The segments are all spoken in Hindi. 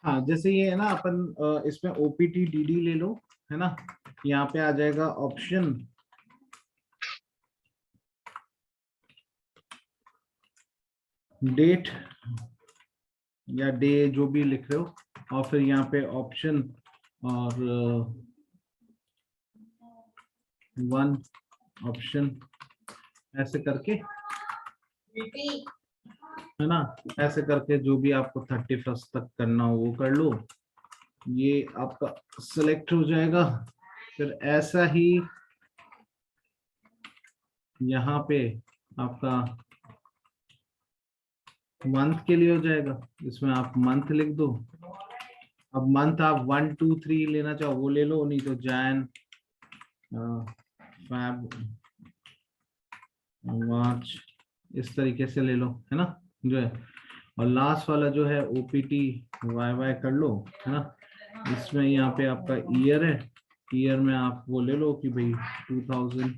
हाँ, जैसे ये है ना, अपन इसमें ओपीटी डीडी ले लो, है ना। यहाँ पे आ जाएगा ऑप्शन डेट या डे, जो भी लिख रहे हो, और फिर यहाँ पे ऑप्शन और 1 ऑप्शन, ऐसे करके, है ना। ऐसे करके जो भी आपको 31 तक करना हो वो कर लो, ये आपका सिलेक्ट हो जाएगा। फिर ऐसा ही यहाँ पे आपका मंथ के लिए हो जाएगा, इसमें आप मंथ लिख दो। अब मंथ आप 1 2 3 लेना चाहो वो ले लो, नहीं तो जैन, फैब, मार्च, इस तरीके से ले लो, है ना, जो है। और लास्ट वाला जो है ओपीटी वाई वाई कर लो, है ना। इसमें यहाँ पे आपका ईयर है, ईयर में आप वो ले लो कि भाई 2000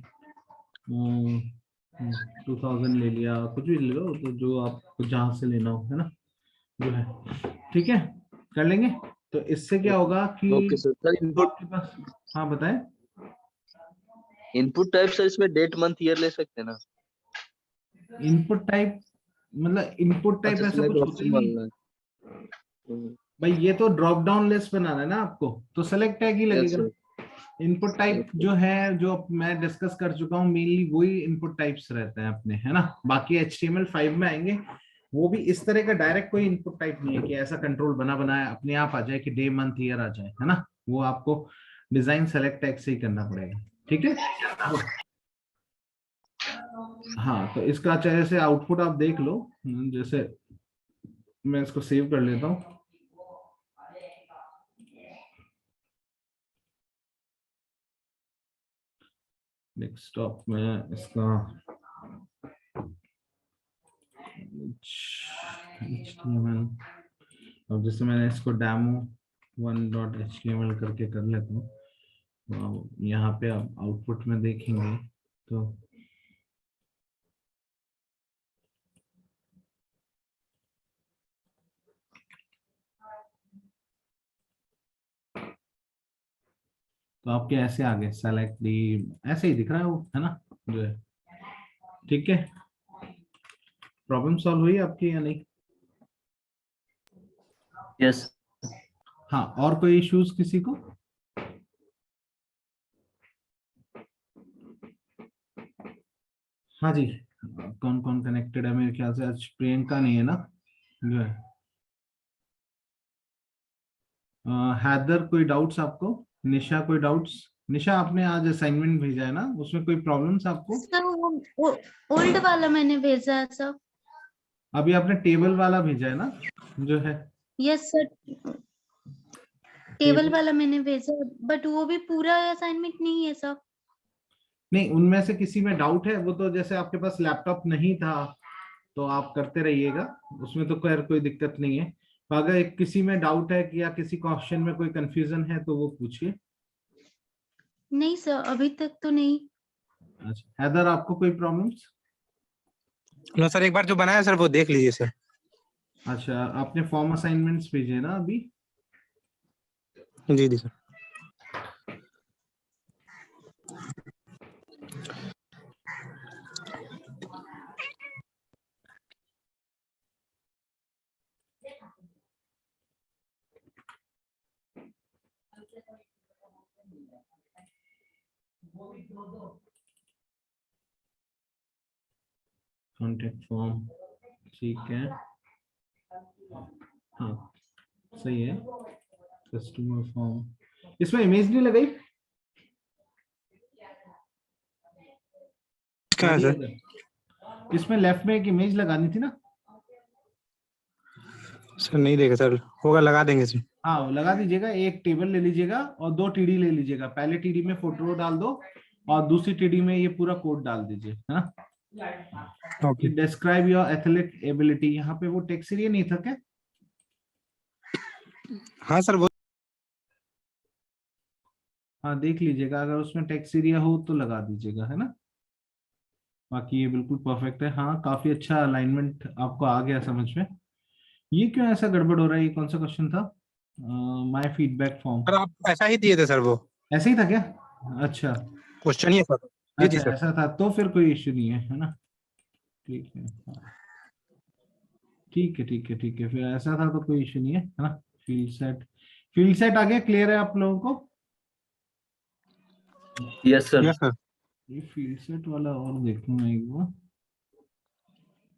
ले लिया, कुछ भी ले लो, तो जो आपको जहां से लेना हो, है ना, जो है। ठीक है, कर लेंगे। तो इससे क्या होगा कि ओके सर। सर इनपुट, आपके पास, हाँ बताएं। इनपुट टाइप सर इसमें डेट मंथ ईयर ले सकते हैं ना? इनपुट टाइप मतलब इनपुट टाइप अच्छा, ऐसा सिलेक्ट कुछ होता ही ऑप्शन नहीं वाला है। भाई, ये तो ड्रॉप डाउन लिस्ट बनाना है ना आपको, तो सेलेक्ट टैग ही यस लगेगा। सर। इनपुट टाइप जो है, जो मैं डिस्कस कर चुका हूँ, मेनली वही इनपुट टाइप्स रहते हैं अपने, है ना। बाकी HTML5 में आएंगे, वो भी इस तरह का डायरेक्ट कोई इनपुट टाइप नहीं है कि ऐसा कंट्रोल बना बनाया अपने आप आ जाए कि डे मंथ ईयर आ जाए, है ना। वो आपको डिजाइन सेलेक्ट टैग से ही करना पड़ेगा, ठीक है। हाँ, तो इसका चाहे से आउटपुट आप देख लो, जैसे मैं इसको सेव कर लेता हूँ। डेस्कटॉप में इसका HTML, अब जैसे मैंने इसको demo1.html करके कर लेता हूँ, तो यहाँ पे आप आउटपुट में देखेंगे तो आपके ऐसे आगे सेलेक्ट दी, ऐसे ही दिख रहा है वो, है ना, जो है। ठीक है, प्रॉब्लम सॉल्व हुई आपकी या नहीं? यस। हाँ, और कोई इश्यूज किसी को? हाँ जी, कौन कौन कनेक्टेड है? मेरे ख्याल से आज प्रियंका नहीं है ना, जो है। हैदर, कोई डाउट्स आपको? निशा, कोई डाउट्स? निशा, आपने आज असाइनमेंट भेजा है ना, उसमें कोई प्रॉब्लम्स आपको? सर वो ओल्ड वाला मैंने भेजा है सर। अभी आपने टेबल वाला भेजा है ना, जो है। यस सर, टेबल वाला मैंने भेजा, बट वो भी पूरा असाइनमेंट नहीं है सर। नहीं, उनमें से किसी में डाउट है, वो तो जैसे आपके पास लैपटॉप नहीं था तो आप करते रहिएगा, उसमें तो खैर कोई दिक्कत नहीं है। तो अगर किसी में डाउट है कि या किसी क्वेश्चन में कोई कंफ्यूजन है तो वो पूछिए। नहीं सर, अभी तक तो नहीं। अच्छा, हैदर, आपको कोई प्रॉब्लम्स? नो सर, एक बार जो बनाया सर वो देख लीजिए सर। अच्छा, आपने फॉर्म असाइनमेंट्स भेजे ना अभी? जी जी सर। कॉन्टेक्ट फॉर्म, ठीक है, हाँ सही है। कस्टमर फॉर्म, इसमें इमेज नहीं लगाई? क्या है सर? इसमें लेफ्ट में एक इमेज लगानी थी ना। सर नहीं देखा सर, होगा लगा देंगे सर। हाँ, वो लगा दीजिएगा। एक टेबल ले लीजिएगा और 2 टीडी ले लीजिएगा। पहले टीडी में फोटो डाल दो और दूसरी टीडी में ये पूरा कोड डाल दीजिए, है ना। Okay. Describe your athletic ability, यहाँ पे वो टेक्स्ट एरिया नहीं था क्या? हाँ सर, वो हाँ, देख लीजिएगा, अगर उसमें टेक्स्ट एरिया हो तो लगा दीजिएगा, है ना। बाकी ये बिल्कुल परफेक्ट है। हाँ, काफी अच्छा अलाइनमेंट आपको आ गया समझ में। ये क्यों ऐसा गड़बड़ हो रहा है? ये कौन सा क्वेश्चन था? My feedback form. सर आप ऐसा ही दिए थे सर वो ऐसे ही था क्या? अच्छा। क्वेश्चन ही है सर। जी जी अच्छा सर। ऐसा था तो फिर कोई इश्यू नहीं है, है ना? ठीक है, हाँ। ठीक है ठीक है ठीक है, फिर ऐसा था तो कोई इश्यू नहीं है, है ना? फील्ड सेट, फील्ड सेट आ गया, क्लियर है आप लोगों को? Yes sir. Yes sir. ये फील्ड सेट वाला और देखूं मैं एक बार।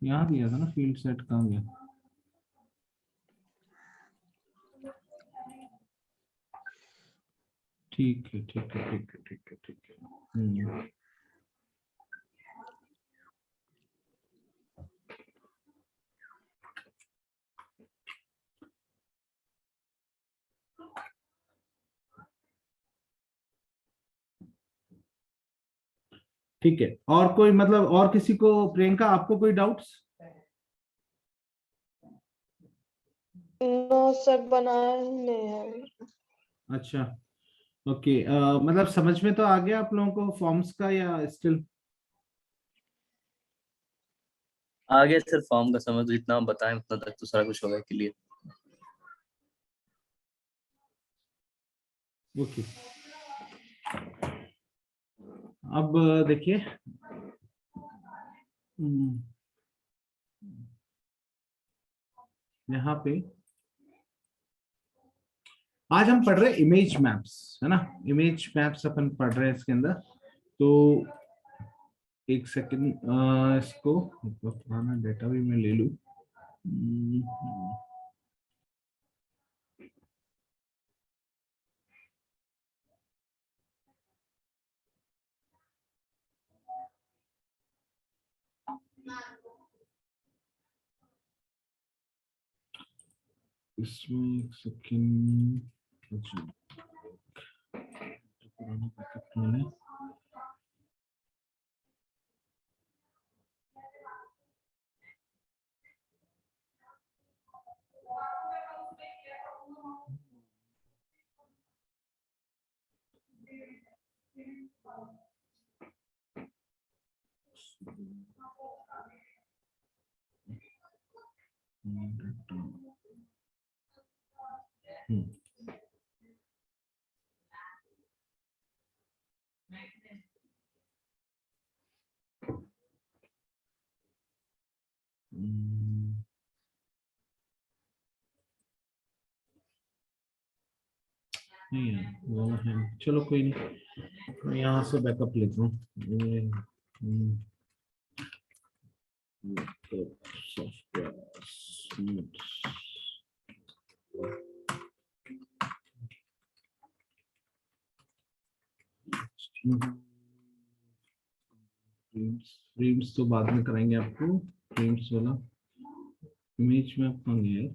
यहाँ दिया था ना फील्ड सेट, कहाँ गया? ठीक है ठीक है ठीक है ठीक है ठीक है। ठीक है, और कोई मतलब और किसी को, प्रियंका आपको कोई डाउट्स? नो सर, बनाया ही नहीं है। अच्छा, ओके। मतलब समझ में तो आ गया आप लोगों को फॉर्म्स का, या स्टिल? आगे सर फॉर्म का समझ जितना आप बताएं उतना तक तो सारा कुछ होगा क्लियर। ओके, अब देखिए, यहाँ पे आज हम पढ़ रहे हैं इमेज मैप्स, है ना? इमेज मैप्स अपन पढ़ रहे हैं इसके अंदर। तो एक सेकंड, इसको एक बार पुराना डेटा भी मैं ले लूं। इसमें एक सेकंड, अच्छा पुराना बैकअप मैंने, नहीं है वो है, चलो कोई नहीं, मैं यहाँ से बैकअप लेता हूँ। ये, सॉफ्टवेयर फ्रेम्स तो बाद में कराएंगे आपको, फ्रेम्स वाला इमेज मैप कहाँ गया है?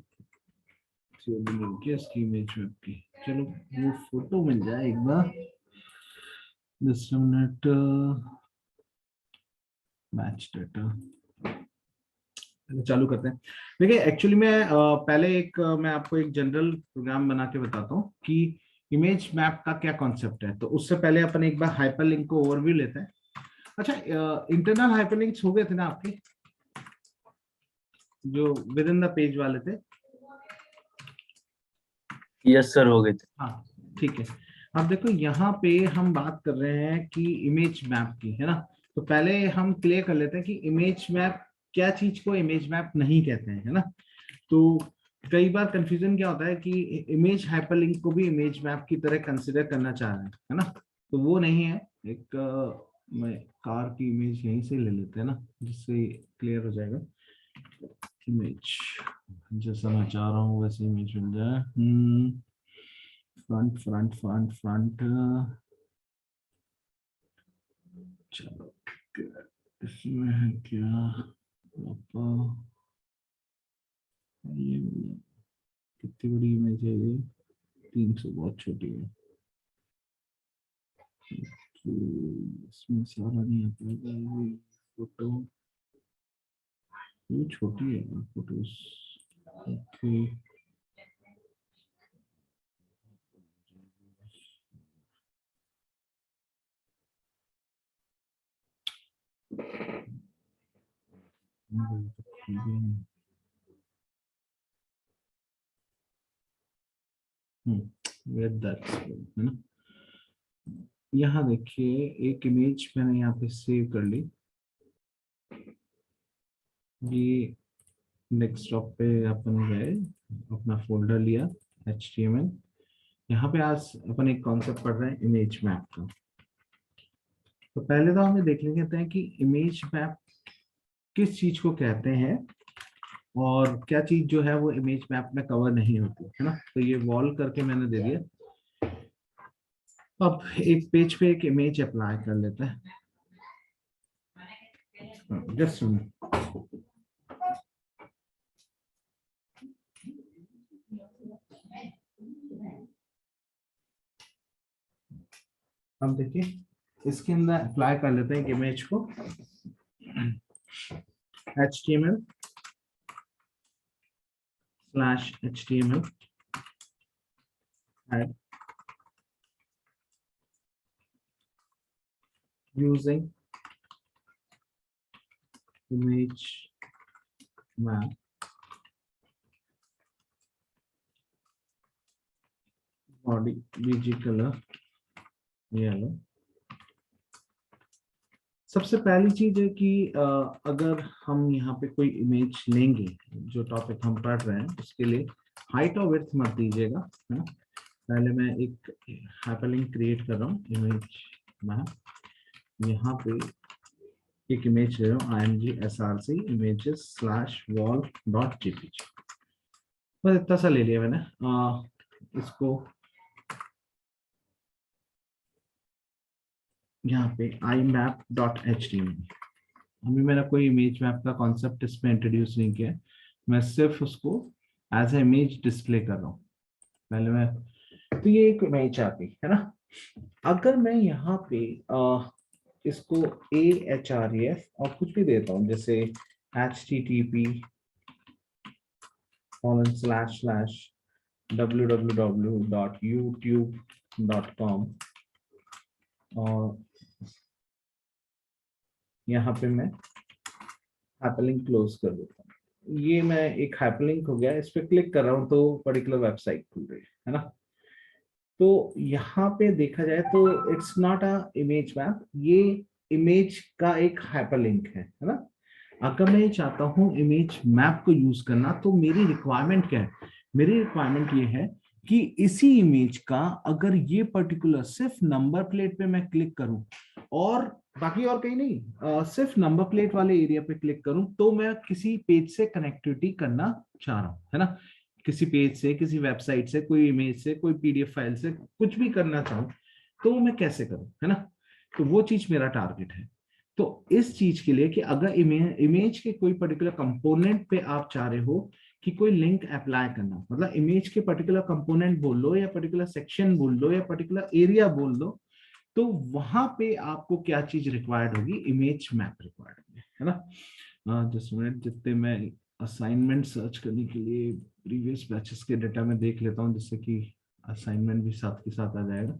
इसकी इमेज मैप की, चलो वो फोटो मिल जाए एक बार। मिनट, मैच डाटा चालू करते हैं। देखिए एक्चुअली में पहले एक मैं आपको एक जनरल प्रोग्राम बना के बताता हूँ कि इमेज मैप का क्या कॉन्सेप्ट है। तो उससे पहले अपन एक बार हाइपरलिंक को ओवरव्यू लेते हैं। अच्छा, इंटरनल हाइपरलिंक्स हो गए थे ना आपके, जो विद इन द पेज वाले थे? यस सर हो गए थे। हाँ, ठीक है। अब देखो यहाँ पे हम बात कर रहे हैं कि इमेज मैप की, है ना? तो पहले हम क्लियर कर लेते हैं कि इमेज मैप क्या चीज को इमेज मैप नहीं कहते हैं, है ना? तो कई बार कंफ्यूजन क्या होता है कि इमेज हाइपरलिंक को भी इमेज मैप की तरह कंसिडर करना चाह रहे हैं, है ना? तो वो नहीं है। एक मैं कार की इमेज यहीं से ले लेते हैं ना, जिससे क्लियर हो जाएगा। इमेज जैसा मैं चाह रहा हूँ वैसे इमेज मिल जाए। फ्रंट फ्रंट फ्रंट फ्रंट, चलो इसमें है क्या? पापा, ये कितनी बड़ी इमेज है ये? 300, बहुत छोटी है। तो इसमें सारा नहीं आ पाएगा ये फोटो, ये छोटी है फोटोज। ओके, with that है ना। यहाँ देखिए एक इमेज मैंने यहाँ पे सेव कर ली, ये डेस्कटॉप पे अपन गए, अपना फोल्डर लिया HTML। यहाँ पे आज अपन एक कॉन्सेप्ट पढ़ रहे हैं इमेज मैप का। तो पहले तो हमें देख लेते हैं कि इमेज मैप किस चीज को कहते हैं और क्या चीज जो है वो इमेज मैप में कवर नहीं होती है ना। तो ये वॉल करके मैंने दे दिया। अब एक पेज पे एक इमेज अप्लाई कर लेते हैं। जस्ट अब देखिए इसके अंदर अप्लाई कर लेते हैं एक इमेज को। HTML/HTML add using image map body bg color yellow। सबसे पहली चीज है कि अगर हम यहाँ पे कोई इमेज लेंगे, जो टॉपिक हम पढ़ रहे हैं उसके लिए हाइट और विड्थ मत दीजिएगा, है ना। पहले मैं एक हाइपरलिंक क्रिएट कर रहा हूँ इमेज मैप। यहाँ पे एक इमेज ले रहा हूँ imgsrc images/wall.jpg। बस इतना सा ले लिया मैंने। इसको यहाँ पे imap.html। अभी मेरा कोई इमेज मैप का कॉन्सेप्ट इसमें इंट्रोड्यूस नहीं किया है, मैं सिर्फ उसको एज ए इमेज डिस्प्ले कर रहा हूँ। पहले मैं तो ये एक इमेज आती है ना। अगर मैं यहाँ पे इसको ahref और कुछ भी देता हूँ, जैसे http://www.youtube.com और यहाँ पे मैं हाइपरलिंक क्लोज कर देता हूँ। ये मैं एक हाइपरलिंक हो गया, इस पे क्लिक कर रहा हूँ तो पर्टिकुलर वेबसाइट खुल रही है ना। तो यहाँ पे देखा जाए तो it's not a image map, ये इमेज का एक हाइपरलिंक है ना। अगर मैं चाहता हूँ इमेज मैप को यूज करना तो मेरी रिक्वायरमेंट क्या है? मेरी रिक्वायरमेंट ये है कि इसी इमेज का अगर ये पर्टिकुलर सिर्फ नंबर प्लेट पे मैं क्लिक करूं और बाकी और कहीं नहीं, सिर्फ नंबर प्लेट वाले एरिया पे क्लिक करूं तो मैं किसी पेज से कनेक्टिविटी करना चाह रहा हूं, है ना। किसी पेज से, किसी वेबसाइट से, कोई इमेज से, कोई PDF फाइल से कुछ भी करना चाहूं तो मैं कैसे करूं, है ना। तो वो चीज मेरा टारगेट है। तो इस चीज के लिए कि अगर इमेज के कोई पर्टिकुलर कंपोनेंट पे आप चाह रहे हो कि कोई लिंक अप्लाई करना, मतलब इमेज के पर्टिकुलर कंपोनेंट बोल लो या पर्टिकुलर सेक्शन बोल लो या पर्टिकुलर एरिया बोल लो, तो वहां पे आपको क्या चीज रिक्वायर्ड होगी? इमेज मैप रिक्वायर्ड होगी, है ना। जस्ट मिनट, जितने मैं असाइनमेंट सर्च करने के लिए प्रीवियस बैचेस के डेटा में देख लेता हूँ, जिससे कि असाइनमेंट भी साथ के साथ आ जाएगा।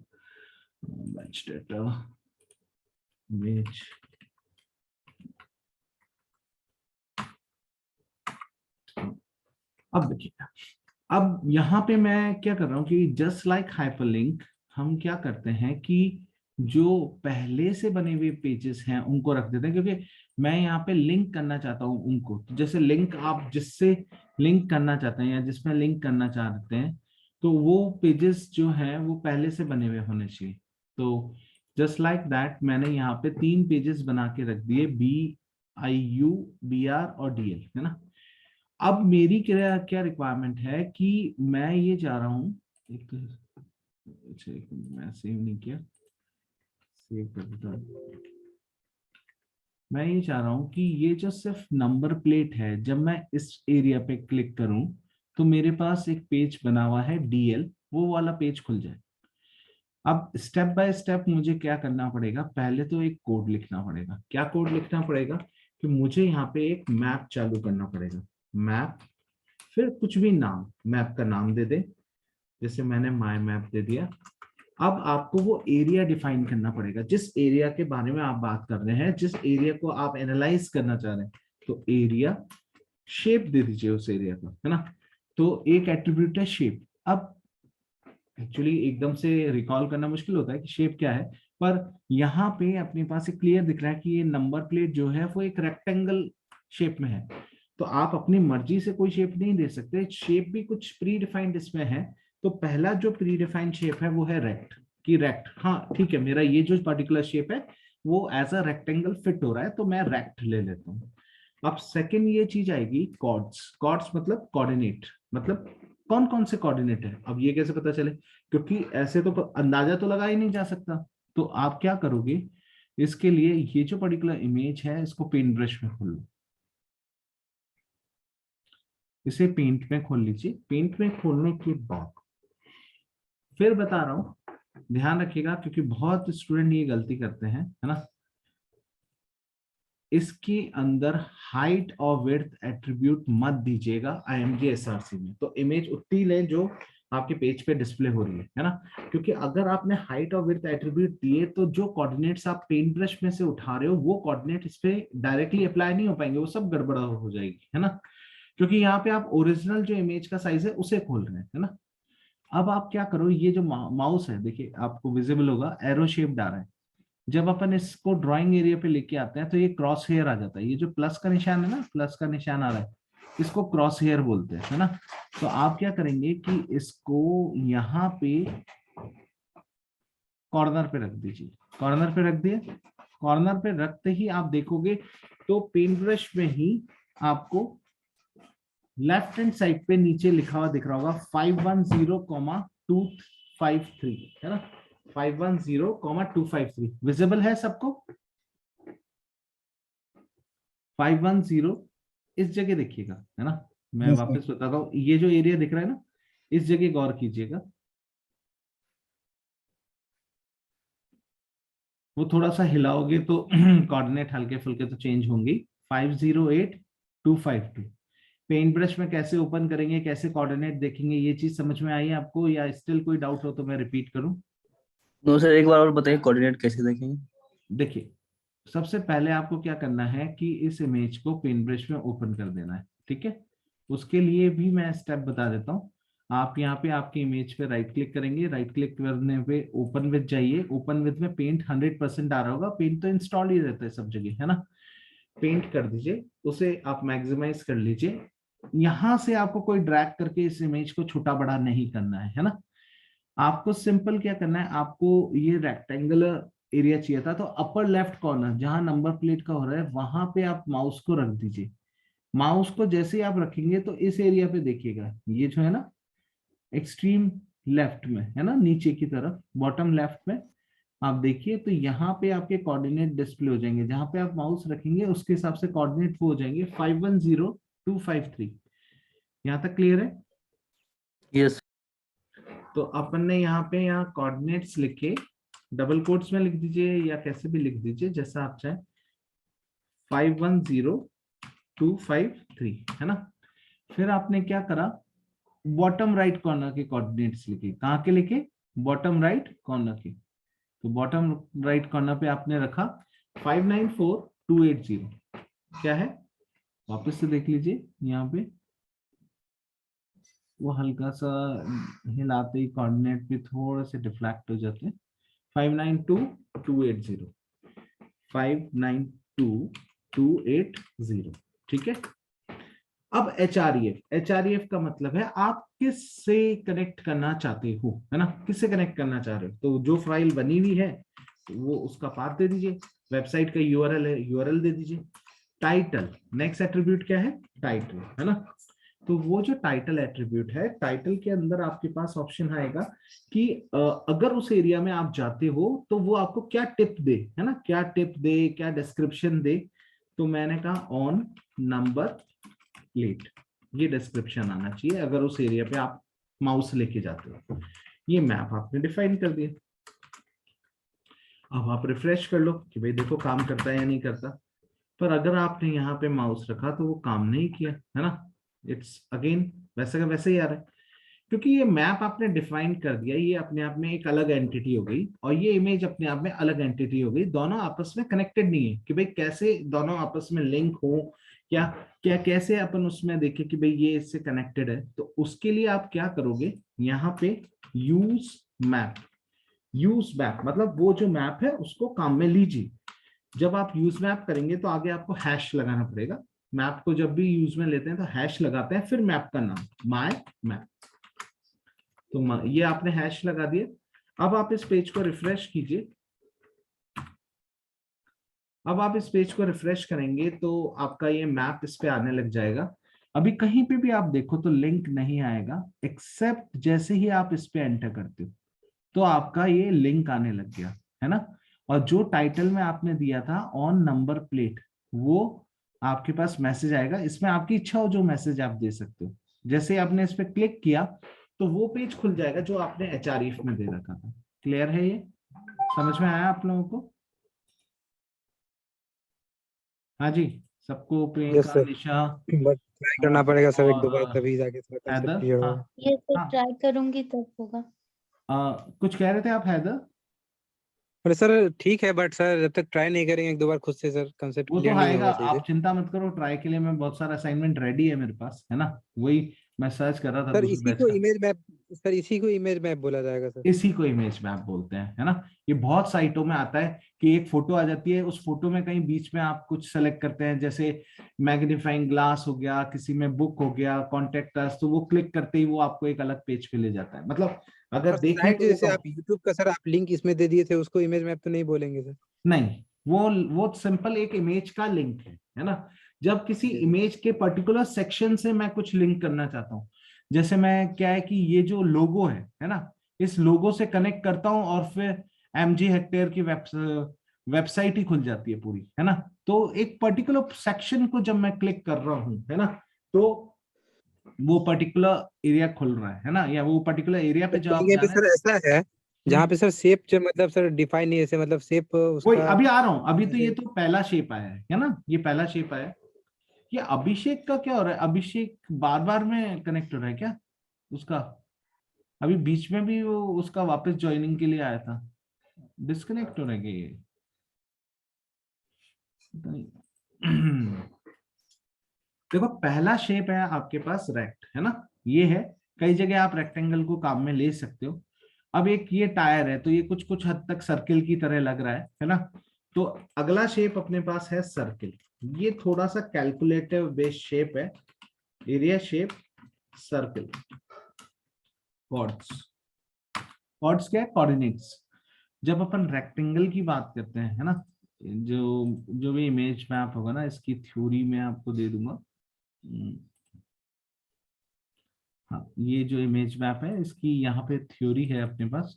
बैच डेटा इमेज अब देखिए, अब यहाँ पे मैं क्या कर रहा हूँ कि जस्ट लाइक हाइपरलिंक हम क्या करते हैं कि जो पहले से बने हुए पेजेस हैं उनको रख देते हैं, क्योंकि मैं यहाँ पे लिंक करना चाहता हूँ उनको। तो जैसे लिंक आप जिससे लिंक करना चाहते हैं या जिसमें लिंक करना चाहते हैं तो वो पेजेस जो हैं वो पहले से बने हुए होने चाहिए। तो जस्ट लाइक दैट मैंने यहाँ पे 3 पेजेस बना के रख दिए, BIU, BR और DL, है ना। अब मेरी क्या रिक्वायरमेंट है कि मैं ये चाह रहा हूँ, एक मैं सेव नहीं किया, सेव कर देता हूं। मैं ये चाह रहा हूँ कि ये जो सिर्फ नंबर प्लेट है, जब मैं इस एरिया पे क्लिक करूं तो मेरे पास एक पेज बना हुआ है DL, वो वाला पेज खुल जाए। अब स्टेप बाय स्टेप मुझे क्या करना पड़ेगा? पहले तो एक कोड लिखना पड़ेगा। क्या कोड लिखना पड़ेगा? कि मुझे यहाँ पे एक मैप चालू करना पड़ेगा। मैप, फिर कुछ भी नाम, मैप का नाम दे दे, जैसे मैंने माय मैप दे दिया। अब आपको वो एरिया डिफाइन करना पड़ेगा जिस एरिया के बारे में आप बात कर रहे हैं, जिस एरिया को आप एनालाइज करना चाह रहे हैं। तो एरिया शेप दे दीजिए उस एरिया को, है ना। तो एक एट्रीब्यूट है शेप। अब एक्चुअली एकदम से रिकॉल करना मुश्किल होता है कि शेप क्या है, पर यहाँ पे अपने पास एक क्लियर दिख रहा है कि ये नंबर प्लेट जो है वो एक रेक्टेंगल शेप में है। तो आप अपनी मर्जी से कोई शेप नहीं दे सकते, शेप भी कुछ प्री डिफाइंड इसमें है। तो पहला जो प्री डिफाइंड शेप है वो है रेक्ट, की रेक्ट, हाँ ठीक है, मेरा ये जो पर्टिकुलर शेप है वो एज अ रेक्टेंगल फिट हो रहा है, तो मैं रेक्ट ले लेता हूँ। अब सेकंड ये चीज आएगी कॉर्ड्स। कॉर्ड्स मतलब कोऑर्डिनेट, मतलब कौन कौन से कोऑर्डिनेट है। अब ये कैसे पता चले, क्योंकि ऐसे तो अंदाजा तो लगा ही नहीं जा सकता। तो आप क्या करोगे, इसके लिए ये जो पर्टिकुलर इमेज है इसको पेंट ब्रश में खोल लो, इसे पेंट में खोल लीजिए। पेंट में खोलने के बाद फिर बता रहा हूं, ध्यान रखिएगा क्योंकि बहुत स्टूडेंट ये गलती करते हैं, है ना। इसके अंदर हाइट और विड्थ एट्रीब्यूट मत दीजिएगा IMG SRC में। तो इमेज उतनी ले जो आपके पेज पे डिस्प्ले हो रही है ना। क्योंकि अगर आपने हाइट और विड्थ एट्रीब्यूट दिए तो जो कोऑर्डिनेट्स आप पेंट ब्रश में से उठा रहे हो वो कोऑर्डिनेट इस पे डायरेक्टली अप्लाई नहीं हो पाएंगे, वो सब गड़बड़ा हो जाएगी, है ना। क्योंकि यहाँ पे आप ओरिजिनल जो इमेज का साइज है उसे खोल रहे हैं, है ना। अब आप क्या करो, ये जो माउस है देखिए आपको विजिबल होगा, एरो शेप डाला है। जब अपन इसको ड्राइंग एरिया पे लेके आते हैं तो ये क्रॉस हेयर आ जाता है। ये जो प्लस का निशान है ना, प्लस का निशान आ रहा है, इसको क्रॉस हेयर बोलते हैं, है ना। तो आप क्या करेंगे कि इसको यहाँ पे कॉर्नर पे रख दीजिए। कॉर्नर पे रख दिए। कॉर्नर पे रखते ही आप देखोगे तो पेंट ब्रश में ही आपको लेफ्ट हैंड साइड पे नीचे लिखा हुआ दिख रहा होगा 510,253, है ना। 510,253 विजिबल है सबको। 510 इस जगह देखिएगा, है ना। मैं वापस बताता हूँ, ये जो एरिया दिख रहा है ना, इस जगह गौर कीजिएगा। वो थोड़ा सा हिलाओगे तो कोऑर्डिनेट हल्के फुल्के तो चेंज होंगे। 508,252 पेंट ब्रश में कैसे ओपन करेंगे, कैसे कोऑर्डिनेट देखेंगे, ये चीज समझ में आई है आपको, या स्टिल कोई डाउट हो तो मैं रिपीट करूं। नो सर, एक बार और बताइए कोऑर्डिनेट कैसे देखेंगे। देखिए सबसे पहले आपको क्या करना है कि इस इमेज को पेंट ब्रश में ओपन कर देना है, ठीक है। उसके लिए भी मैं स्टेप बता देता हूँ। आप यहाँ पे आपके इमेज पे राइट क्लिक करेंगे, राइट क्लिक करने पे ओपन विद जाइए। ओपन विद में पेंट 100% आ रहा होगा, पेंट तो इंस्टॉल ही रहता है सब जगह, है ना। पेंट कर दीजिए, उसे आप मैक्सिमाइज कर लीजिए। यहां से आपको कोई ड्रैग करके इस इमेज को छोटा बड़ा नहीं करना है ना। आपको सिंपल क्या करना है, आपको ये रेक्टेंगुलर एरिया चाहिए था, तो अपर लेफ्ट कॉर्नर जहां नंबर प्लेट का हो रहा है वहां पे आप माउस को रख दीजिए। माउस को जैसे ही आप रखेंगे तो इस एरिया पे देखिएगा, ये जो है ना एक्सट्रीम लेफ्ट में, है ना, नीचे की तरफ बॉटम लेफ्ट में आप देखिए, तो यहाँ पे आपके कोऑर्डिनेट डिस्प्ले हो जाएंगे। जहां पे आप माउस रखेंगे उसके हिसाब से कोऑर्डिनेट वो हो जाएंगे 510,253। यहाँ तक क्लियर है? यस। तो अपन ने यहाँ पे यहाँ कोऑर्डिनेट्स लिखे, डबल कोट्स में लिख दीजिए या कैसे भी लिख दीजिए जैसा आप चाहें। 510,253, है ना। फिर आपने क्या करा, बॉटम राइट कॉर्नर के कोऑर्डिनेट्स लिखे। कहाँ के लिखे? बॉटम राइट कॉर्नर के। तो बॉटम राइट कॉर्नर पे आपने रखा 594,280। क्या है, वापस से देख लीजिए, यहाँ पे वो हल्का सा हिलाते ही कोऑर्डिनेट भी थोड़े से डिफ्लेक्ट हो जाते हैं। 592,280, 592,280, ठीक है। अब HREF का मतलब है आप किससे कनेक्ट करना चाहते हो, है ना, किससे कनेक्ट करना चाह रहे हो। तो जो फाइल बनी हुई है वो उसका पाथ दे दीजिए, वेबसाइट का URL है, URL दे दीजिए। टाइटल, नेक्स्ट एट्रीब्यूट क्या है, टाइटल, है ना। तो वो जो टाइटल एट्रीब्यूट है, टाइटल के अंदर आपके पास ऑप्शन आएगा कि अगर उस एरिया में आप जाते हो तो वो आपको क्या टिप दे, है ना, क्या टिप दे, क्या डिस्क्रिप्शन दे। तो मैंने कहा ऑन नंबर प्लेट, ये डिस्क्रिप्शन आना चाहिए अगर उस एरिया पे आप माउस लेके जाते हो। ये मैप आपने डिफाइन कर दिया। अब आप रिफ्रेश कर लो कि भाई देखो काम करता है या नहीं करता। पर अगर आपने यहाँ पे माउस रखा तो वो काम नहीं किया, है ना। इट्स अगेन वैसे का वैसे ही आ रहा है, क्योंकि ये मैप आपने डिफाइन कर दिया। ये अपने आप में एक अलग एंटिटी हो गई और ये इमेज अपने आप में अलग एंटिटी हो गई। दोनों आपस में कनेक्टेड नहीं है कि भाई कैसे दोनों आपस में लिंक हो, क्या क्या कैसे अपन उसमें देखें कि भाई ये इससे कनेक्टेड है, तो उसके लिए आप क्या करोगे, यहाँ पे यूज मैप। यूज मैप मतलब वो जो मैप है उसको काम में लीजिए। जब आप यूज मैप करेंगे तो आगे आपको हैश लगाना पड़ेगा। मैप को जब भी यूज में लेते हैं तो हैश लगाते हैं, फिर मैप का नाम माय मैप। तो ये आपने हैश लगा दिया। अब आप इस पेज को रिफ्रेश कीजिए। अब आप इस पेज को रिफ्रेश करेंगे तो आपका ये मैप इस पे आने लग जाएगा। अभी कहीं पे भी आप देखो तो लिंक नहीं आएगा, एक्सेप्ट जैसे ही आप इस पे एंटर करते हो तो आपका ये लिंक आने लग गया, है ना। और जो टाइटल में आपने दिया था ऑन नंबर प्लेट, वो आपके पास मैसेज आएगा। इसमें आपकी इच्छा हो जो मैसेज आप दे सकते हो। जैसे आपने इस पे क्लिक किया तो वो पेज खुल जाएगा जो आपने एचआरईफ में दे रखा था। क्लियर है, ये समझ में आया आप लोगों को? हाँ जी, सबको, yes Priyanka, sir, Nisha but try करना पड़ेगा सर एक दो बार, और तभी जाके थोड़ा कंसेप्ट हैदर। क्लियर हाँ होगा। ये तो हाँ, ट्राई करूंगी तब होगा। कुछ कह रहे थे आप हैदर? अरे सर ठीक है, बट सर जब तक ट्राई नहीं करेंगे एक दो बार खुद से सर कंसेप्ट वो तो क्लियर नहीं आएगा, होगा सही से। आप चिंता मत करो। ट्राई के लिए मैं बहुत सारा असाइनमेंट रेडी है मेरे पास, है ना। वही मैं सर्च कर रहा था सर दूसरे इसी बैच को का। इमेज मैप, सर इसी को इमेज मैप बोला जाएगा सर। इसी को इमेज मैप बोलते हैं, है ना। ये बहुत साइटों में आता है कि एक फोटो आ जाती है, उस फोटो में कहीं बीच में आप कुछ सेलेक्ट करते हैं, जैसे मैग्नीफाइंग ग्लास हो गया, किसी में बुक हो गया, कॉन्टेक्ट अस, तो वो क्लिक करते ही वो आपको एक अलग पेज पे ले जाता है। मतलब अगर और देखें साइट तो वो जैसे आप यूट्यूब का सर आप लिंक इसमें दे दिए थे, उसको इमेज मैप तो नहीं बोलेंगे सर? नहीं, वो सिंपल एक इमेज का लिंक है ना। जब किसी जी। इमेज के पर्टिकुलर सेक्शन से मैं कुछ लिंक करना चाहता हूँ, जैसे मैं क्या है कि ये जो लोगो है ना, इस लोगो से कनेक्ट करता हूँ और फिर एमजी हेक्टेयर की वेबसाइट ही खुल जाती है पूरी, है ना। तो एक पर्टिकुलर सेक्शन को जब मैं क्लिक कर रहा हूँ, है ना, तो वो पर्टिकुलर एरिया खुल रहा है ना, या वो पर्टिकुलर एरिया पे तो जो आप कहीं पे जाना है। सर ऐसा है जहाँ पे सर शेप जो मतलब सर डिफाइन नहीं है, ऐसे मतलब शेप वही उसका अभी आ रहा हूँ। अभी तो ये जैसे। तो पहला शेप आया है ना, ये पहला शेप आया है। ये अभिषेक का क्या हो रहा है? अभिषेक बार बार में कनेक्ट हो रहा है क्या उसका? अभी बीच में भी वो उसका वापस ज्वाइनिंग के लिए आया था, डिस्कनेक्ट हो रहा है क्या ये? पता नहीं। देखो, पहला शेप है आपके पास रेक्ट, है ना, ये है। कई जगह आप रेक्टेंगल को काम में ले सकते हो। अब एक ये टायर है, तो ये कुछ कुछ हद तक सर्किल की तरह लग रहा है ना। तो अगला शेप अपने पास है सर्किल। ये थोड़ा सा कैलकुलेटिव बेस्ड शेप है, area shape circle. Coords, coords क्या है? कोऑर्डिनेट्स। जब अपन रेक्टेंगल की बात करते हैं, है ना, जो जो भी इमेज मैप होगा ना, इसकी थ्योरी में आपको दे दूंगा। हाँ, ये जो इमेज मैप है इसकी यहाँ पे थ्योरी है अपने पास।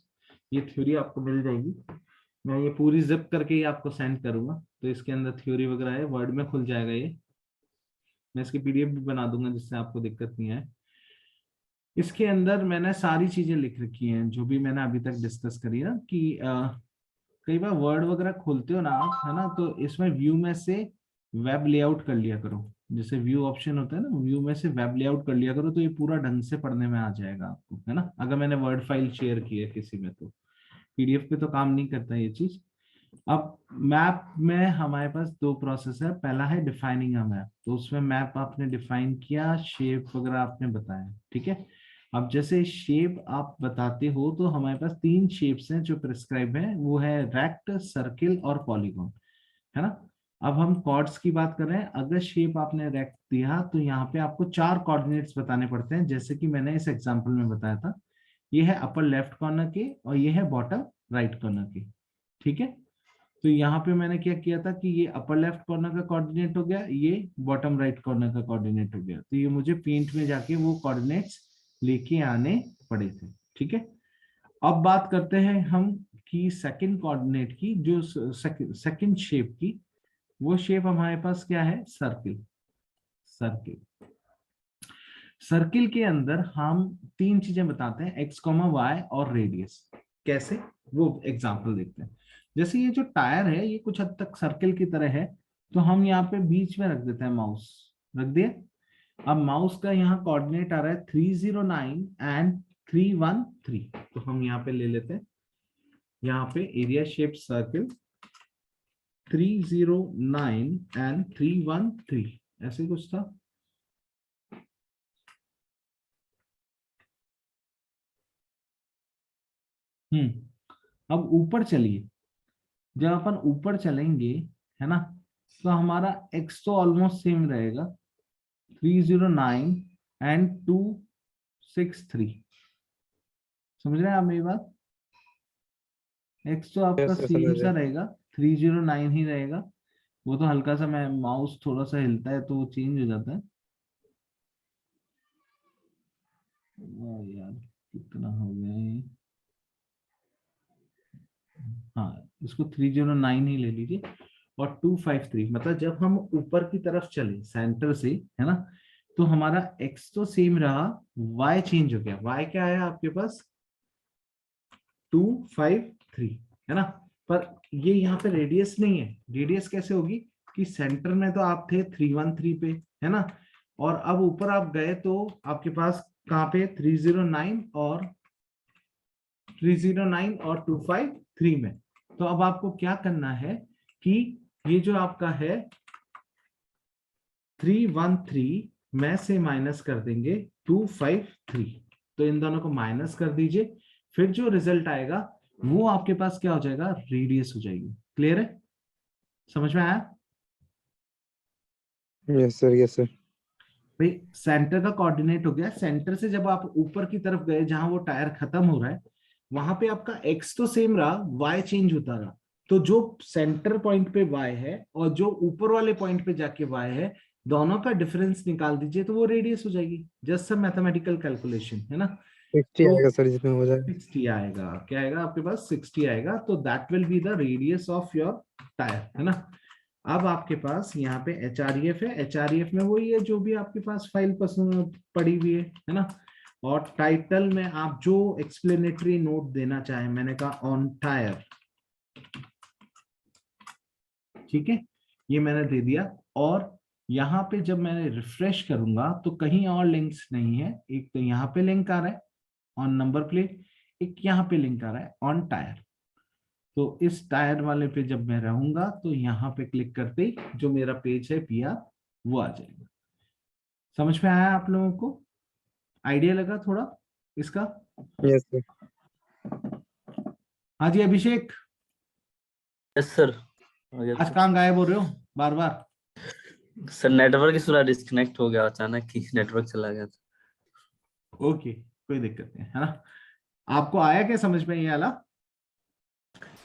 ये थ्योरी आपको मिल जाएगी। मैं ये पूरी जिप करके ही आपको सेंड करूंगा, तो इसके अंदर थ्योरी वगैरह है, वर्ड में खुल जाएगा ये। मैं इसकी पीडीएफ भी बना दूंगा जिससे आपको दिक्कत नहीं आए। इसके अंदर मैंने सारी चीजें लिख रखी हैं जो भी मैंने अभी तक डिस्कस करी ना, कि कई बार वर्ड वगैरह खोलते हो ना आप, है ना, तो इसमें व्यू में से वेब लेआउट कर लिया करो। जैसे व्यू ऑप्शन होता है ना, व्यू में से वेब लेआउट कर लिया करो, तो ये पूरा ढंग से पढ़ने में आ जाएगा आपको, है ना। अगर मैंने वर्ड फाइल शेयर की है किसी में, तो पीडीएफ पे तो काम नहीं करता ये चीज। अब मैप में हमारे पास दो प्रोसेस है। पहला है डिफाइनिंग अ मैप, तो उसमें मैप आपने डिफाइन किया, शेप वगैरह आपने बताया, ठीक है। अब जैसे शेप आप बताते हो, तो हमारे पास तीन शेप्स हैं जो प्रिस्क्राइब है, वो है रेक्ट, सर्किल और पॉलीगॉन, है ना। अब हम कॉर्ड्स की बात कर रहे हैं। अगर शेप आपने रेक्ट दिया तो यहाँ पे आपको चार कोऑर्डिनेट्स बताने पड़ते हैं, जैसे कि मैंने इस एग्जांपल में बताया था। ये है अपर लेफ्ट कॉर्नर के और ये है बॉटम राइट कॉर्नर के, ठीक है। तो यहाँ पे मैंने क्या किया था कि ये अपर लेफ्ट कॉर्नर का कोऑर्डिनेट हो गया, ये बॉटम राइट कॉर्नर का कोऑर्डिनेट हो गया। तो ये मुझे पेंट में जाके वो कोऑर्डिनेट्स लेके आने पड़े थे, ठीक है। अब बात करते हैं हम कि सेकंड कोऑर्डिनेट की, जो सेकंड शेप की, वो शेप हमारे पास क्या है? सर्किल। सर्किल, सर्किल के अंदर हम तीन चीजें बताते हैं, एक्स, वाई और रेडियस। कैसे, वो एग्जांपल देखते हैं। जैसे ये जो टायर है ये कुछ हद तक सर्किल की तरह है, तो हम यहाँ पे बीच में रख देते हैं माउस, रख दिए। अब माउस का यहाँ कोऑर्डिनेट आ रहा है 309 एंड 313, तो हम यहाँ पे ले लेते हैं। यहाँ पे एरिया शेप सर्किल 309 एंड 313, ऐसे ही कुछ था। अब ऊपर चलिए, जब अपन ऊपर चलेंगे, है ना, तो हमारा x तो ऑलमोस्ट सेम रहेगा, 309 एंड 263। समझ रहे हैं आप मेरी बात? x तो आपका यस सर, सेम समझ रहे सा हैं। रहेगा, 309 ही रहेगा। वो तो हल्का सा, मैं माउस थोड़ा सा हिलता है तो वो चेंज हो जाता है। वाह यार, कितना हो गया ये। हाँ, इसको 309 ही ले लीजिए, और 253, मतलब जब हम ऊपर की तरफ चले सेंटर से, है ना, तो हमारा x तो सेम रहा, y चेंज हो गया। y क्या आया आपके पास? 253, है ना। पर ये यहाँ पे रेडियस नहीं है। रेडियस कैसे होगी कि सेंटर में तो आप थे 313 पे, है ना, और अब ऊपर आप गए तो आपके पास कहाँ पे 309 और 253 में। तो अब आपको क्या करना है कि ये जो आपका है 313 में से माइनस कर देंगे 253, तो इन दोनों को माइनस कर दीजिए, फिर जो रिजल्ट आएगा वो आपके पास क्या हो जाएगा? रेडियस हो जाएगी। क्लियर है? समझ में आया? Yes sir, yes sir. भाई सेंटर का कोऑर्डिनेट हो गया। सेंटर से जब आप ऊपर की तरफ गए, जहां वो टायर खत्म हो रहा है, वहां पे आपका एक्स तो सेम रहा, वाई चेंज होता रहा। तो जो सेंटर पॉइंट पे वाई है और जो ऊपर वाले पॉइंट पे जाके वाई है, दोनों का डिफरेंस निकाल दीजिए तो वो रेडियस हो जाएगी। जस्ट सम मैथमेटिकल कैलकुलेशन, है ना। 60 तो आएगा सर, जिसमें हो जाएगा। 60 आएगा। क्या आएगा आपके पास? 60 आएगा। तो that will be the radius of your tyre, है ना। अब आपके पास यहाँ पे HREF है। HREF में वही है जो भी आपके पास फाइल पसंद पड़ी हुई है ना। और टाइटल में आप जो एक्सप्लेनेटरी नोट देना चाहें, मैंने कहा ऑन टायर, ठीक है, ये मैंने दे दिया। और यहाँ पे जब मैं रिफ्रेश करूंगा तो कहीं और लिंक्स नहीं है। एक तो यहाँ पे लिंक आ रहा है ऑन नंबर प्लेट, एक यहाँ पे लिंक आ रहा है ऑन टायर। तो इस टायर वाले पे जब मैं रहूंगा तो यहाँ पे क्लिक करते ही जो मेरा पेज है PR, वो आ जाएगा। समझ में आया आप लोगों को? आइडिया लगा थोड़ा इसका? Yes sir. हाँ जी अभिषेक, यस सर, हो गया आज सर। कहाँ गायब हो रहे हो बार बार? सर नेटवर्क ही थोड़ा डिस्कनेक्ट हो गया, अचानक ही नेटवर्क चला गया था। ओके, कोई दिक्कत नहीं, है ना। आपको आया क्या समझ में ये वाला?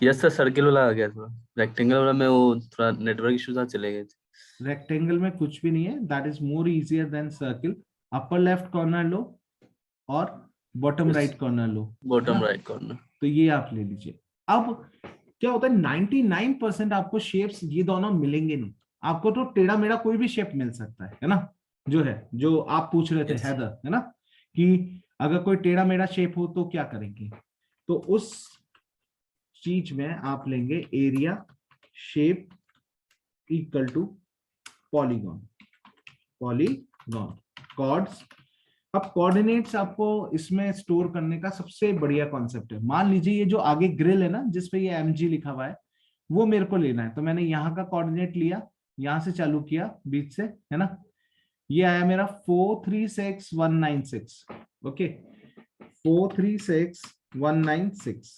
यस सर, सर्किल वाला आ गया, थोड़ा रेक्टेंगल वाला में वो थोड़ा नेटवर्क इशू था, चले गए थे। रेक्टेंगल में कुछ भी नहीं है, that is more easier than circle. Upper left corner लो और बॉटम यस, राइट कॉर्नर लो, है बॉटम ना। Right corner. तो ये आप ले लीजिए। अब क्या होता है, 99% आपको शेप्स ये दोनों मिलेंगे नहीं। आपको तो टेढ़ा मेढ़ा कोई भी शेप मिल सकता है ना। जो है, जो आप पूछ रहे थे यस हैदर, है ना, कि अगर कोई टेढ़ा मेढ़ा शेप हो तो क्या करेंगे। तो उस चीज में आप लेंगे area shape equal to polygon. Polygon coords. अब कोऑर्डिनेट्स आपको इसमें स्टोर करने का सबसे बढ़िया कॉन्सेप्ट है। मान लीजिए ये जो आगे ग्रिल है ना, जिसपे ये MG लिखा हुआ है, वो मेरे को लेना है। तो मैंने यहाँ का कोऑर्डिनेट लिया, यहाँ से चालू किया बीच से, है ना। ये आया मेरा 436196। ओके, 436196।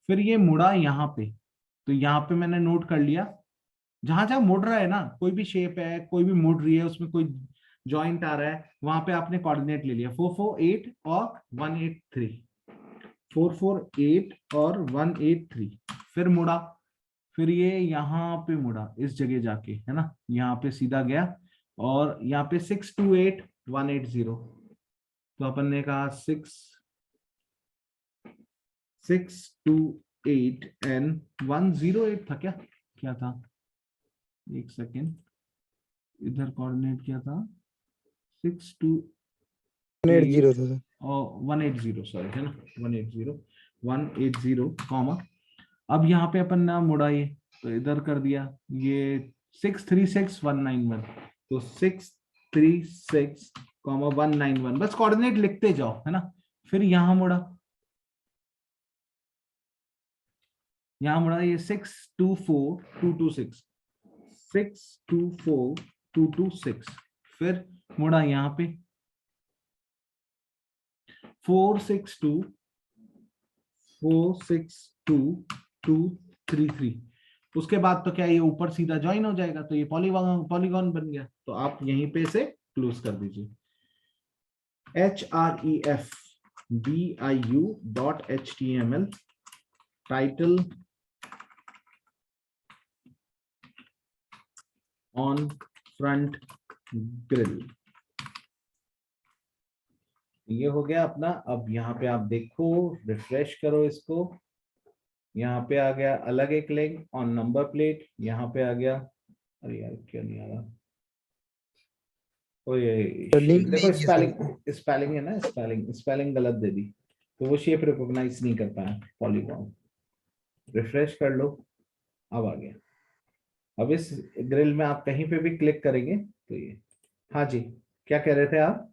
फिर ये मुड़ा यहाँ पे, तो यहाँ पे मैंने नोट कर लिया। जहां जहां मुड़ रहा है ना, कोई भी शेप है, कोई भी मुड़ रही है, उसमें कोई जॉइंट आ रहा है, वहां पे आपने कोऑर्डिनेट ले लिया 448 और 183। 448 और 183। फिर मुड़ा, फिर ये यहाँ पे मुड़ा इस जगह जाके, है ना, यहाँ पे सीधा गया और यहाँ पे 628 180। तो अपन ने कहा 628 एंड 108 था क्या? क्या था? एक सेकेंड, इधर कोऑर्डिनेट क्या था? 628 180 था सर। और 180, सॉरी, है ना, 180 कॉमा। अब यहाँ पे अपन ना मुड़ा ये, तो इधर कर दिया ये 636191। तो 636,191, बस कोऑर्डिनेट लिखते जाओ, है ना। फिर यहाँ मुड़ा, यहाँ मुड़ा ये 624226, 624226 226, फिर मुड़ा यहाँ पे 462.233। उसके बाद तो क्या ये ऊपर सीधा ज्वाइन हो जाएगा, तो ये पॉलीगॉन बन गया। तो आप यहीं पे से क्लोज कर दीजिए। hrefbiu.html title on front grille, ये हो गया अपना। अब यहाँ पे आप देखो, रिफ्रेश करो इसको, यहाँ पे आ गया अलग एक लिंक ऑन नंबर प्लेट, यहाँ पे आ गया। अरे यार क्यों नहीं आ रहा, ओ ये लिंक देखो नहीं किया स्पेलिंग है ना, स्पेलिंग गलत दे दी, तो वो शेप रिकॉग्नाइज नहीं कर पाया पॉलीगॉन। रिफ्रेश कर लो, अब आ गया। अब इस ग्रिल में आप कहीं पे भी क्लिक करेंगे तो ये, हाँ जी क्या कह रहे थे आप?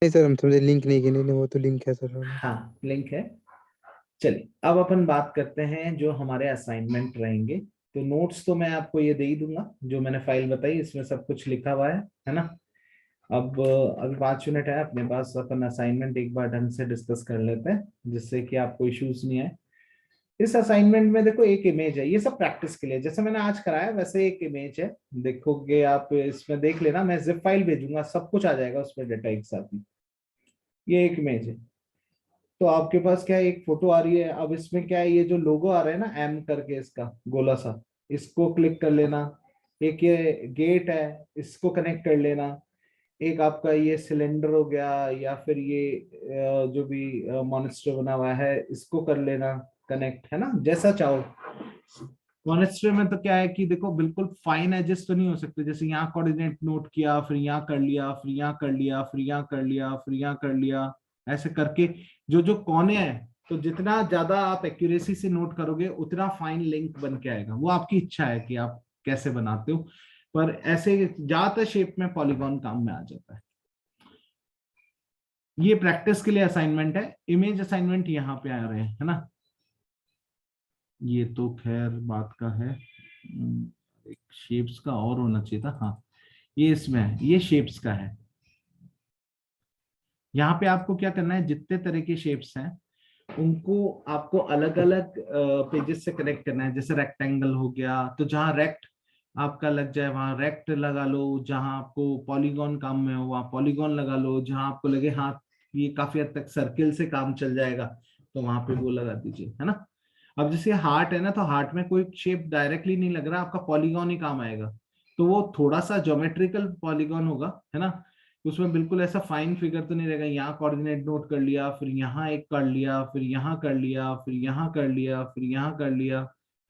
नहीं सर, हम समझे लिंक नहीं किए। नहीं वो तो लिंक है सर। हाँ लिंक है। चलिए अब अपन बात करते हैं जो हमारे असाइनमेंट रहेंगे। तो नोट्स तो मैं आपको ये दे ही दूंगा, जो मैंने फाइल बताई इसमें सब कुछ लिखा हुआ है ना। अब अभी 5 मिनट है अपने पास, अपन असाइनमेंट एक बार ढंग से डिस्कस कर लेते हैं जिससे कि आपको इश्यूज नहीं आए। इस असाइनमेंट में देखो एक इमेज है, ये सब प्रैक्टिस के लिए, जैसे मैंने आज कराया वैसे एक इमेज है, देखोगे आप इसमें देख लेना, मैं जिप फाइल भेजूंगा, सब कुछ आ जाएगा उसमें डेटा एक साथ ही। ये एक इमेज है, तो आपके पास क्या है, एक फोटो आ रही है। अब इसमें क्या है, ये जो लोगो आ रहा है ना एम करके, इसका गोला सा, इसको क्लिक कर लेना। एक ये गेट है, इसको कनेक्ट कर लेना। एक आपका ये सिलेंडर हो गया, या फिर ये जो भी मॉन्स्टर बना हुआ है इसको कर लेना कनेक्ट, है ना, जैसा चाहो। मॉन्स्टर में तो क्या है कि देखो बिल्कुल फाइन एजेस तो नहीं हो सकते, जैसे यहाँ कोऑर्डिनेट नोट किया, फिर यहाँ कर लिया, फिर यहाँ कर लिया, फिर यहाँ कर लिया, फिर यहाँ कर लिया, ऐसे करके जो जो कोने हैं, तो जितना ज्यादा आप एक्यूरेसी से नोट करोगे उतना फाइन लिंक बन के आएगा। वो आपकी इच्छा है कि आप कैसे बनाते हो, पर ऐसे ज्यादातर शेप में पॉलीगॉन काम में आ जाता है। ये प्रैक्टिस के लिए असाइनमेंट है। इमेज असाइनमेंट यहाँ पे आ रहे हैं, है ना। ये तो खैर बात का है, एक शेप्स का और होना चाहिए था। हाँ ये इसमें है, ये शेप्स का है। यहाँ पे आपको क्या करना है, जितने तरह के शेप्स हैं उनको आपको अलग अलग पेजेस से कनेक्ट करना है। जैसे रेक्टेंगल हो गया, तो जहाँ रेक्ट आपका लग जाए वहां रेक्ट लगा लो, जहां आपको पॉलीगॉन काम में हो वहां पॉलीगॉन लगा लो, जहां आपको लगे हाँ ये काफी हद तक सर्किल से काम चल जाएगा तो वहां पे वो लगा दीजिए, है ना। अब जैसे हार्ट है ना, तो हार्ट में कोई शेप डायरेक्टली नहीं लग रहा, आपका पॉलीगॉन ही काम आएगा, तो वो थोड़ा सा ज्योमेट्रिकल पॉलीगॉन होगा, है ना। उसमें बिल्कुल ऐसा फाइन फिगर तो नहीं रहेगा, यहाँ कोऑर्डिनेट नोट कर लिया, फिर यहाँ एक कर लिया, फिर यहाँ कर लिया, फिर यहाँ कर लिया, फिर यहाँ कर लिया,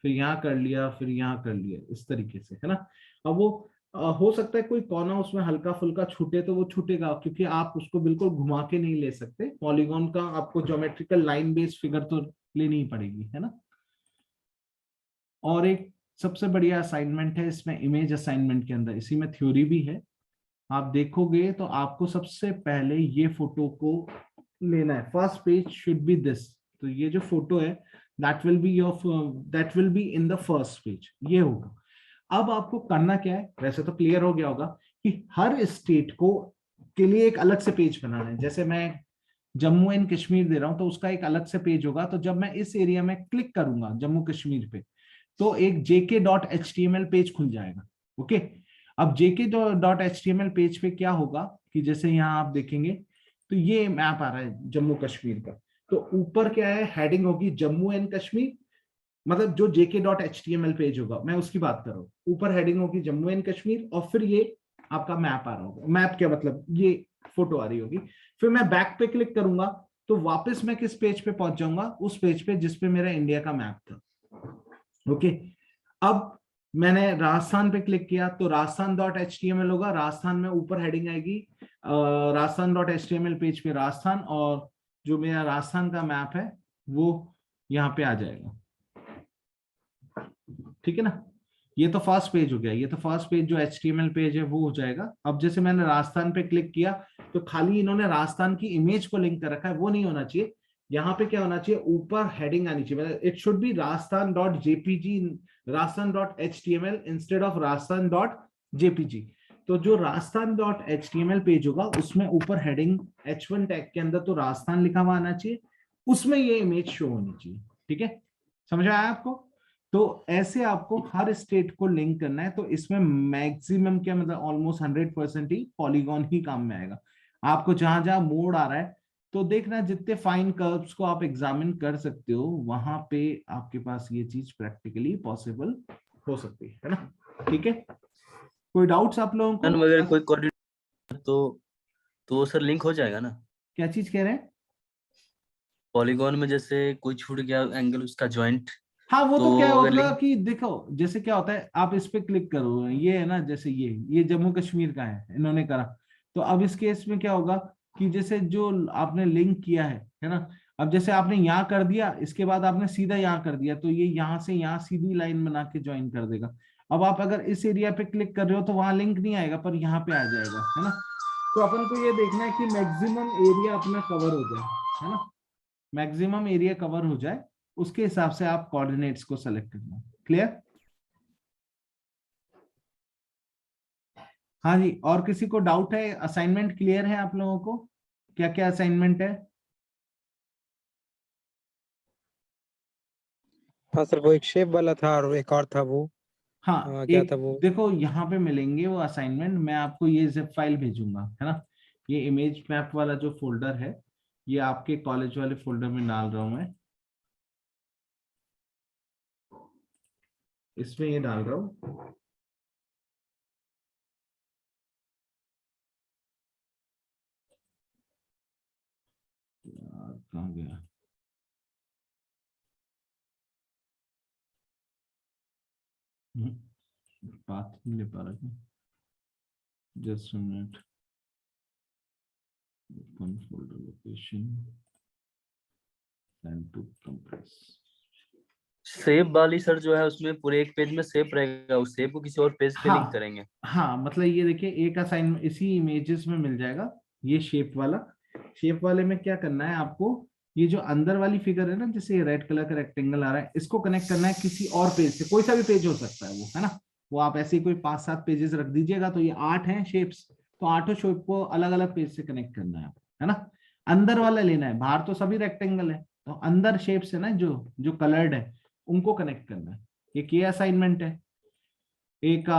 फिर यहाँ कर लिया, फिर यहाँ कर लिया, इस तरीके से, है ना। अब वो हो सकता है कोई कोना उसमें हल्का फुल्का छूटे, तो वो छूटेगा, क्योंकि आप उसको बिल्कुल घुमा के नहीं ले सकते। पॉलीगॉन का आपको ज्योमेट्रिकल लाइन बेस्ड फिगर तो लेनी ही पड़ेगी, है ना। और एक सबसे बढ़िया असाइनमेंट है इसमें, इमेज असाइनमेंट के अंदर, इसी में थ्योरी भी है। आप देखोगे तो आपको सबसे पहले ये फोटो को लेना है, first page should be this. तो ये जो फोटो है that will be in the first page, ये होगा। अब आपको करना क्या है, वैसे तो क्लियर हो गया होगा कि हर स्टेट को के लिए एक अलग से पेज बनाना है। जैसे मैं जम्मू एंड कश्मीर दे रहा हूं तो उसका एक अलग से पेज होगा, तो जब मैं इस एरिया में क्लिक करूंगा जम्मू कश्मीर पे तो एक jk.html पेज खुल जाएगा। ओके, अब jk.html पेज पे क्या होगा कि जैसे यहाँ आप देखेंगे तो ये मैप आ रहा है जम्मू कश्मीर का, तो ऊपर क्या है, हेडिंग होगी जम्मू एंड कश्मीर, मतलब जो jk.html पेज होगा मैं उसकी बात कर रहा हूँ। ऊपर हेडिंग होगी जम्मू एंड कश्मीर, और फिर ये आपका मैप आ रहा होगा। मैप क्या मतलब, ये फोटो आ रही होगी। फिर मैं बैक पे क्लिक करूंगा तो वापस मैं किस पेज पे पहुंच जाऊंगा, उस पेज पे जिसपे मेरा इंडिया का मैप था। ओके, अब मैंने राजस्थान पे क्लिक किया तो राजस्थान.html होगा, राजस्थान में ऊपर हेडिंग आएगी राजस्थान.html पेज पे राजस्थान, और जो मेरा राजस्थान का मैप है वो यहाँ पे आ जाएगा। ठीक है ना, ये तो फर्स्ट पेज हो गया, ये तो फर्स्ट पेज जो HTML पेज है वो हो जाएगा। अब जैसे मैंने राजस्थान पे क्लिक किया तो खाली इन्होंने राजस्थान की इमेज को लिंक कर रखा है, वो नहीं होना चाहिए। यहाँ पे क्या होना चाहिए, ऊपर हेडिंग आनी चाहिए, मतलब इट शुड बी राजस्थान.jpg राजस्थान.html इंस्टेड ऑफ राजस्थान जेपीजी। तो जो राजस्थान.html पेज होगा उसमें ऊपर हेडिंग H1 टैग के अंदर तो राजस्थान लिखा हुआ आना चाहिए, उसमें ये इमेज शो होनी चाहिए। ठीक है, समझ आया आपको? तो ऐसे आपको हर स्टेट को लिंक करना है। तो इसमें मैक्सिमम क्या मतलब ऑलमोस्ट 100% ही पॉलीगॉन ही काम में आएगा। आपको जहां जहां मोड आ रहा है तो देखना जितने फाइन कर्व्स को आप एग्जामिन कर सकते हो वहां पे आपके पास ये चीज प्रैक्टिकली पॉसिबल हो सकती है ना। ठीक है, कोई डाउट्स आप लोगों को? अगर कोई कोऑर्डिनेट तो वो सर लिंक हो जाएगा ना? क्या चीज कह रहे हैं? पॉलीगॉन में जैसे कोई छूट गया एंगल उसका जॉइंट, हाँ, वो तो क्या तो अगर होगा लिंक कि देखो जैसे क्या होता है, आप इस पे क्लिक करो, ये है ना, जैसे ये जम्मू कश्मीर का है, इन्होंने करा। तो अब इस केस में क्या होगा कि जैसे जो आपने लिंक किया है ना, अब जैसे आपने यहाँ कर दिया, इसके बाद आपने सीधा यहाँ कर दिया, तो ये यहाँ से यहाँ सीधी लाइन बना के ज्वाइन कर देगा। अब आप अगर इस एरिया पे क्लिक कर रहे हो तो वहां लिंक नहीं आएगा, पर यहाँ पे आ जाएगा, है ना। तो अपन को ये देखना है कि मैक्सिमम एरिया अपना कवर हो जाए, है ना, मैक्सिमम एरिया कवर हो जाए, उसके हिसाब से आप कोऑर्डिनेट्स को सेलेक्ट करना। क्लियर? हाँ जी, और किसी को डाउट है? असाइनमेंट क्लियर है आप लोगों को? क्या क्या असाइनमेंट है? हाँ सर, वो एक शेप वाला था और एक और था वो हाँ, क्या एक था वो? देखो यहाँ पे मिलेंगे वो असाइनमेंट, मैं आपको ये जिप फाइल भेजूंगा, है ना। ये इमेज मैप वाला जो फोल्डर है, ये आपके कॉलेज वाले फोल्डर में डाल रहा हूं मैं, इसमें ये डाल रहा हूँ। यार कहाँ गया? बात नहीं ले पा रहा, just minute. Open folder location, send to compress. Save वाली सर जो है उसमें पूरे एक पेज में सेव रहेगा, उस सेव को किसी और पेज पे लिंक हाँ करेंगे। हाँ, मतलब ये देखिए एक असाइनमेंट इसी इमेजेस में मिल जाएगा। ये शेप वाला, शेप वाले में क्या करना है आपको, ये जो अंदर वाली फिगर है ना, जैसे रेड कलर का रेक्टेंगल आ रहा है, इसको कनेक्ट करना है किसी और पेज से, कोई सा भी पेज हो सकता है वो, है ना। वो आप ऐसे ही कोई 5-7 पेजेस रख दीजिएगा, तो ये 8 हैं शेप्स, तो 8 शेप को अलग अलग पेज से कनेक्ट करना है ना। अंदर वाला लेना है, बाहर तो सभी रेक्टेंगल है, तो अंदर शेप्स है ना जो जो कलर्ड है, उनको कनेक्ट करना है। ये क्या असाइनमेंट है? एक